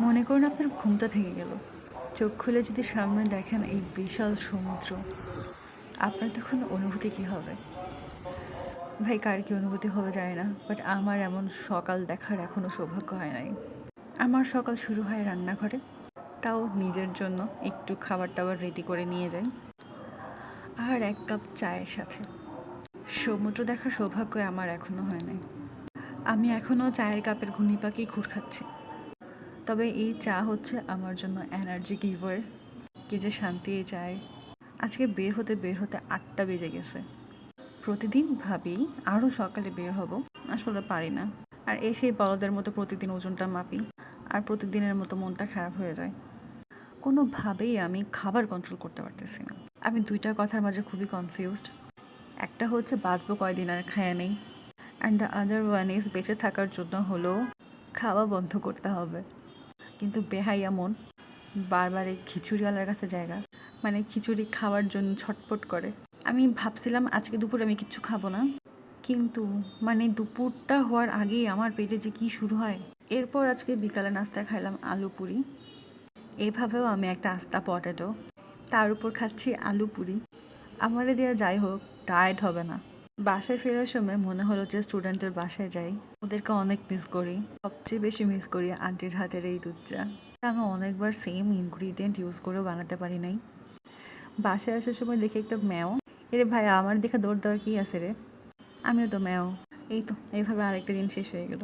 মনে করুন আপনার ঘুমটা ভেঙে গেল, চোখ খুলে যদি সামনে দেখেন এই বিশাল সমুদ্র, আপনার তখন অনুভূতি কী হবে? ভাই, কার কী অনুভূতি হবে যায় না, বাট আমার এমন সকাল দেখার এখনও সৌভাগ্য হয় নাই। আমার সকাল শুরু হয় রান্নাঘরে, তাও নিজের জন্য একটু খাবার টাবার রেডি করে নিয়ে যাই, আর এক কাপ চায়ের সাথে। সমুদ্র দেখার সৌভাগ্য আমার এখনও হয় নাই। আমি এখনও চায়ের কাপের ঘুনি পাকি ঘুর খাচ্ছি। তবে এই চা হচ্ছে আমার জন্য এনার্জি গিভার। কি যে শান্তি এই চায়। আজকে বের হতে 8টা বেজে গেছে। প্রতিদিন ভাবি আরও সকালে বের হব, আসলে পারি না। আর এসেই বলদের মতো প্রতিদিন ওজনটা মাপি, আর প্রতিদিনের মতো মনটা খারাপ হয়ে যায়। কোনোভাবেই আমি খাবার কন্ট্রোল করতে পারতেছি না। আমি দুইটা কথার মাঝে খুবই কনফিউজড। একটা হচ্ছে বাঁচবো কয়দিন আর খায়া নেই, and the other one is বেঁচে থাকার জন্য হলেও খাওয়া বন্ধ করতে হবে। কিন্তু বেহাইয়া মন বারবার এই খিচুড়িওয়ালার কাছে জায়গা, মানে খিচুড়ি খাওয়ার জন্য ছটপট করে। আমি ভাবছিলাম আজকে দুপুরে আমি কিচ্ছু খাবো না, কিন্তু মানে দুপুরটা হওয়ার আগেই আমার পেটে যে কী শুরু হয়। এরপর আজকে বিকালে নাস্তায় খাইলাম আলু পুরি। এইভাবেও আমি একটা আস্তা পটেটো, তার উপর খাচ্ছি আলু পুরি। আমারে দেওয়া যাই হোক, ডায়েট হবে না। বাসায় ফেরার সময় মনে হলো যে স্টুডেন্টের বাসায় যাই, ওদেরকে অনেক মিস করি। সবচেয়ে বেশি মিস করি আন্টির হাতের এই দুধ চা। আমি অনেকবার সেম ইনগ্রিডিয়েন্ট ইউজ করেও বানাতে পারি নাই। বাসায় আসার সময় দেখি একটা ম্যাও। এরে ভাই, আমার দেখে দৌড় দেওয়ার কী আছে রে, আমিও তো ম্যাও। এই তো এইভাবে আরেকটা দিন শেষ হয়ে গেল।